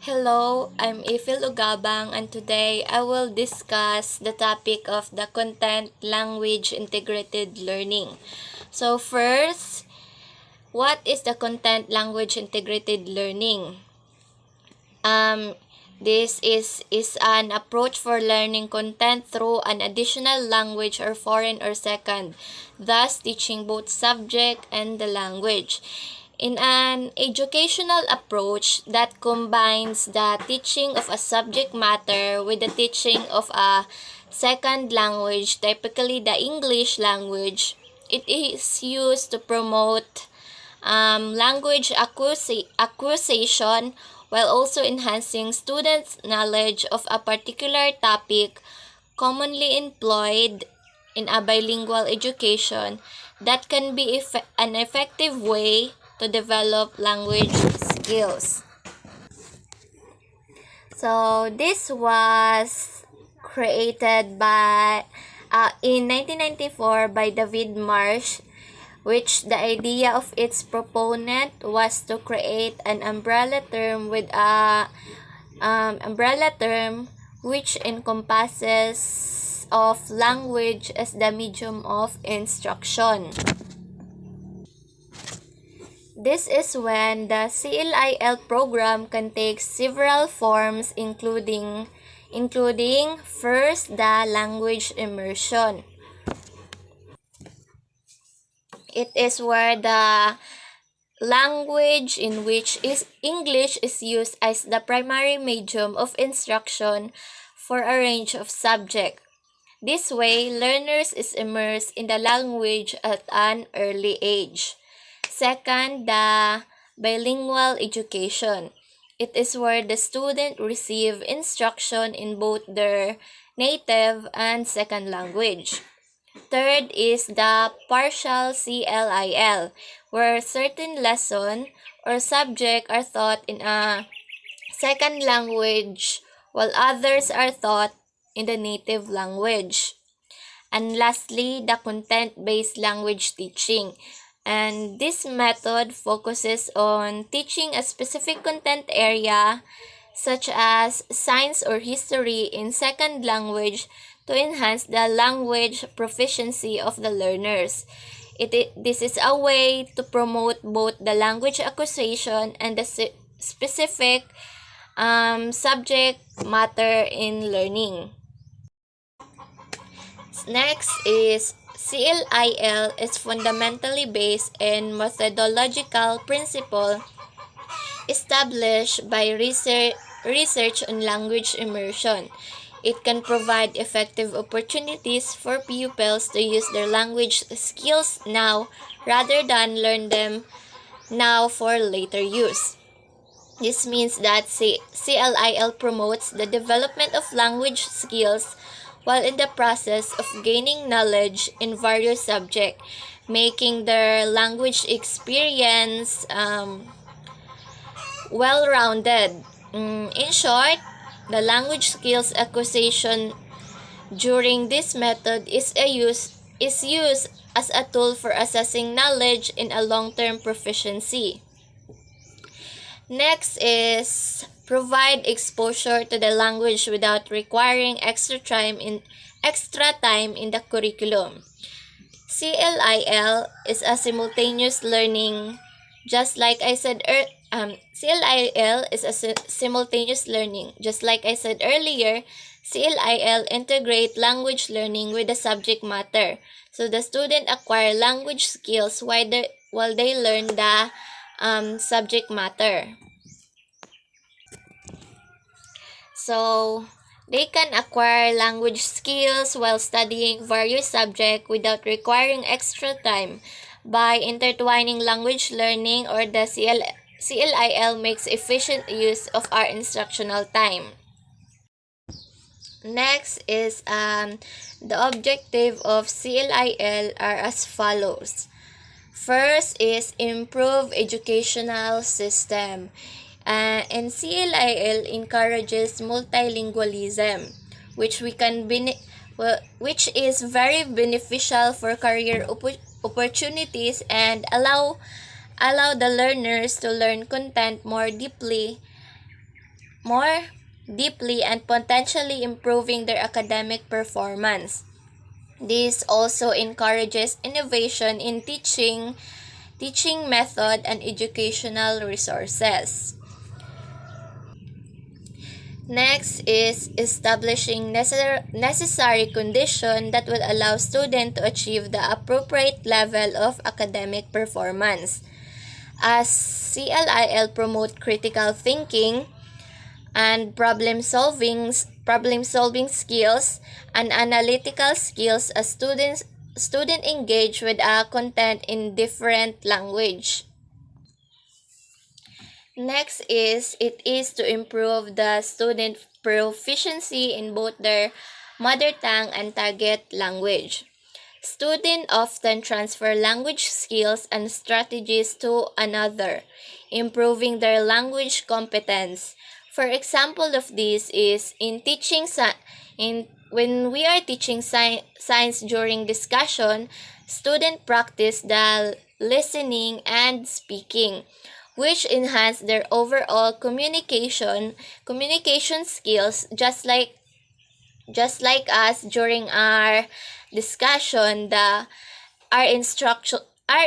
Hello, I'm Ifil Ugabang and today I will discuss the topic of the content language integrated learning. So first, what is the content language integrated learning? Um, this is an approach for learning content through an additional language or foreign or second, thus teaching both subject and the language. In an educational approach that combines the teaching of a subject matter with the teaching of a second language, typically the English language, it is used to promote language acquisition while also enhancing students' knowledge of a particular topic commonly employed in a bilingual education that can be an effective way to develop language skills. So this was created by in 1994 by David Marsh, which the idea of its proponent was to create an umbrella term which encompasses of language as the medium of instruction. This is when the CLIL program can take several forms including first the language immersion. It is where the language in which is English is used as the primary medium of instruction for a range of subjects. This way, learners is immersed in the language at an early age. Second, the bilingual education. It is where the student receive instruction in both their native and second language. Third is the partial CLIL, where certain lesson or subject are taught in a second language while others are taught in the native language. And lastly, the content-based language teaching. And this method focuses on teaching a specific content area such as science or history in second language to enhance the language proficiency of the learners. This is a way to promote both the language acquisition and the specific subject matter in learning. Next is CLIL is fundamentally based in methodological principle established by research on language immersion. It can provide effective opportunities for pupils to use their language skills now rather than learn them now for later use. This means that CLIL promotes the development of language skills while in the process of gaining knowledge in various subjects, making their language experience well-rounded. In short, the language skills acquisition during this method is used as a tool for assessing knowledge in a long-term proficiency. Next is provide exposure to the language without requiring extra time in the curriculum. CLIL is a simultaneous learning, just like I said CLIL is a simultaneous learning. Just like I said earlier, CLIL integrate language learning with the subject matter. So the student acquire language skills while they learn the subject matter. So they can acquire language skills while studying various subjects without requiring extra time. By intertwining language learning or the CLIL makes efficient use of our instructional time. Next is the objective of CLIL are as follows. First is improve educational system. And CLIL encourages multilingualism, which which is very beneficial for career opportunities and allow the learners to learn content more deeply more deeply and potentially improving their academic performance. This also encourages innovation in teaching method, and educational resources. Next is establishing necessary condition that will allow students to achieve the appropriate level of academic performance. As CLIL promote critical thinking and problem solving skills and analytical skills as student engage with a content in different language. Next is it is to improve the student proficiency in both their mother tongue and target language. Students often transfer language skills and strategies to another, improving their language competence. For example of this is in in when we are teaching science during discussion, students practice the listening and speaking, which enhance their overall communication skills, just like us during our discussion. Our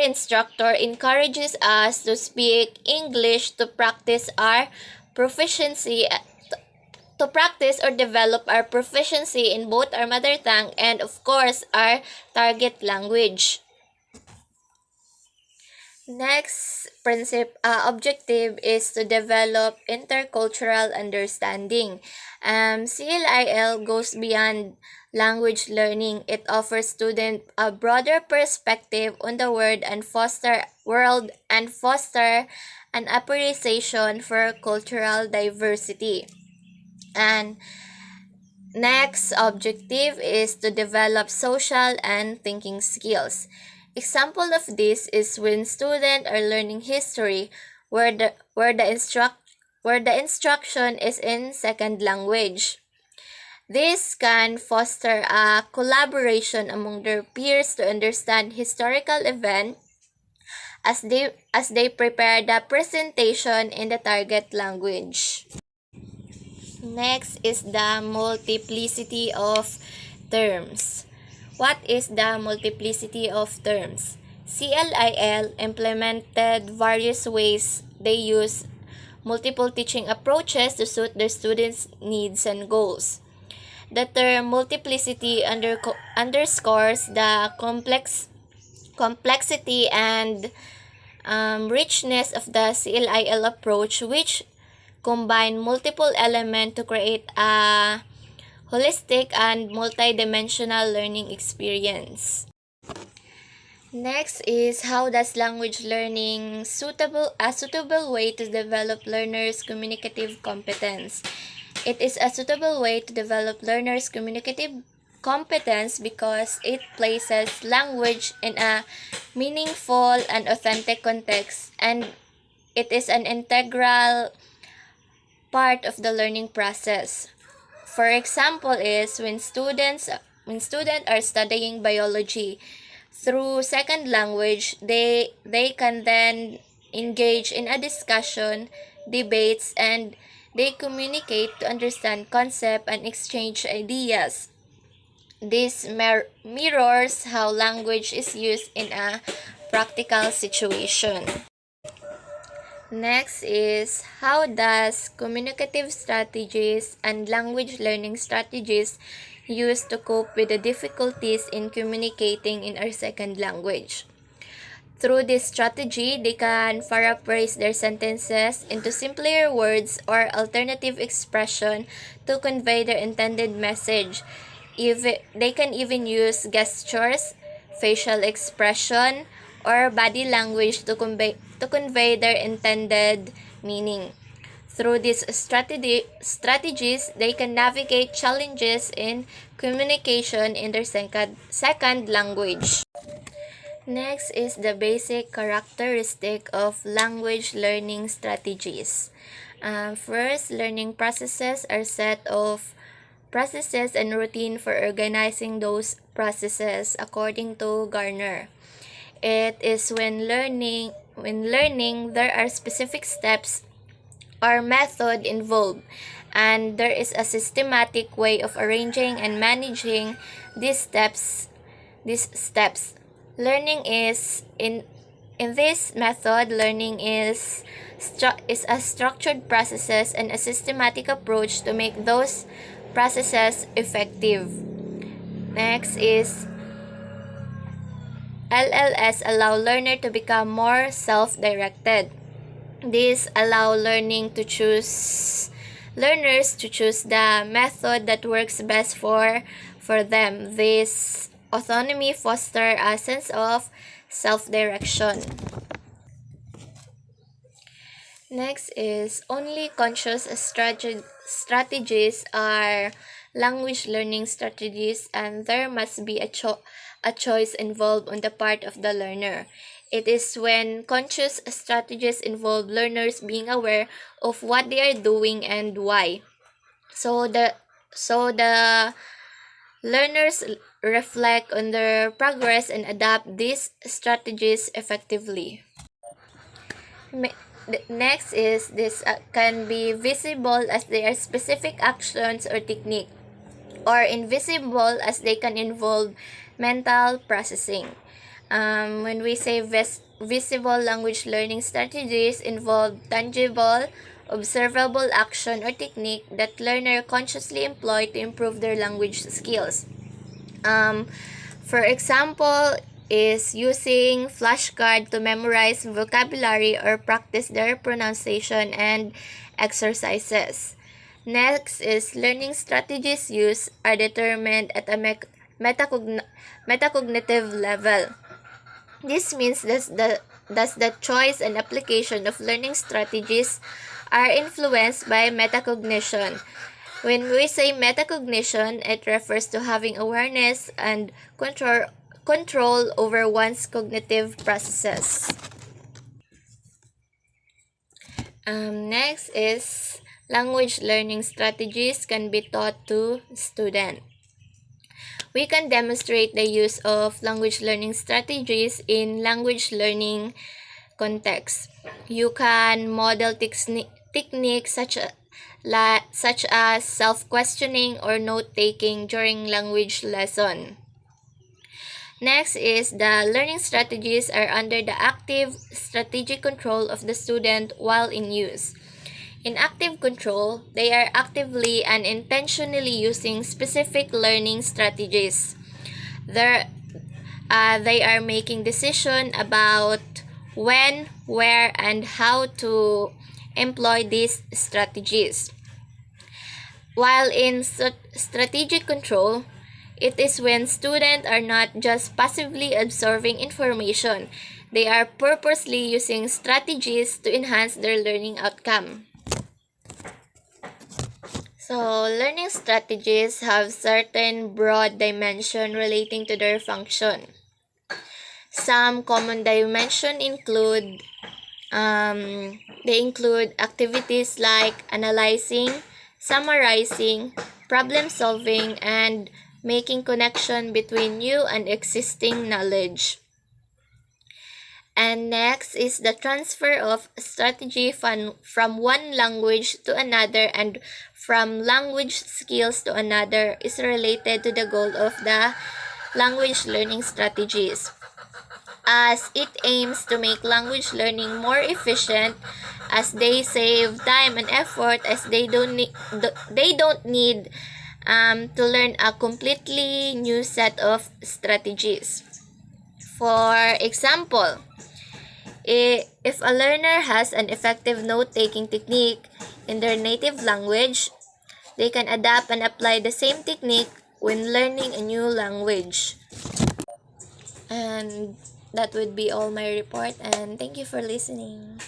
instructor encourages us to speak English to practice our proficiency to practice or develop our proficiency in both our mother tongue and of course our target language. Next objective is to develop intercultural understanding. CLIL goes beyond language learning. It offers students a broader perspective on the world and foster an appreciation for cultural diversity. And next objective is to develop social and thinking skills. Example of this is when students are learning history where the instruction is in second language. This can foster a collaboration among their peers to understand historical events as they prepare the presentation in the target language. Next is the multiplicity of terms. What is the multiplicity of terms? CLIL implemented various ways they use multiple teaching approaches to suit their students' needs and goals. The term multiplicity underscores the complexity and richness of the CLIL approach, which combine multiple elements to create a holistic and multidimensional learning experience. Next is how does language learning suitable way to develop learners' communicative competence. It is a suitable way to develop learners' communicative competence because it places language in a meaningful and authentic context, and it is an integral part of the learning process. For example is when students are studying biology through second language, they can then engage in a discussion, debates, and they communicate to understand concept and exchange ideas. This mirrors how language is used in a practical situation. Next is how does communicative strategies and language learning strategies used to cope with the difficulties in communicating in our second language. Through this strategy, they can paraphrase their sentences into simpler words or alternative expression to convey their intended message. They can even use gestures, facial expression, or body language to convey their intended meaning. Through these strategies, they can navigate challenges in communication in their second language. Next is the basic characteristic of language learning strategies. First, learning processes are set of processes and routine for organizing those processes according to Garner. It is when learning there are specific steps or method involved, and there is a systematic way of arranging and managing these steps. Learning is in this method, learning is a structured processes and a systematic approach to make those processes effective. Next is LLS allow learner to become more self-directed. This allow learners to choose the method that works best for them. This autonomy foster a sense of self-direction. Next is only conscious strategies are language learning strategies, and there must be a choice involved on the part of the learner. It is when conscious strategies involve learners being aware of what they are doing and why. So the learners reflect on their progress and adapt these strategies effectively. Next is this can be visible as they are specific actions or technique, or invisible as they can involve mental processing. When we say visible language learning strategies involve tangible, observable action or technique that learner consciously employ to improve their language skills. For example, is using flashcard to memorize vocabulary or practice their pronunciation and exercises. Next is learning strategies used are determined at a metacognitive level. This means that the choice and application of learning strategies are influenced by metacognition. When we say metacognition, it refers to having awareness and control over one's cognitive processes. Next is language learning strategies can be taught to students. We can demonstrate the use of language learning strategies in language learning context. You can model techniques such as self-questioning or note-taking during language lesson. Next is the learning strategies are under the active strategic control of the student while in use. In active control, they are actively and intentionally using specific learning strategies. They are making decisions about when, where, and how to employ these strategies. While in strategic control, it is when students are not just passively absorbing information, they are purposely using strategies to enhance their learning outcome. So, learning strategies have certain broad dimension relating to their function. Some common dimension include activities like analyzing, summarizing, problem solving, and making connection between new and existing knowledge. And next is the transfer of strategy from one language to another and from language skills to another is related to the goal of the language learning strategies, as it aims to make language learning more efficient, as they save time and effort, as they don't need to learn a completely new set of strategies. For example, if a learner has an effective note-taking technique in their native language, they can adapt and apply the same technique when learning a new language. And that would be all my report, and thank you for listening.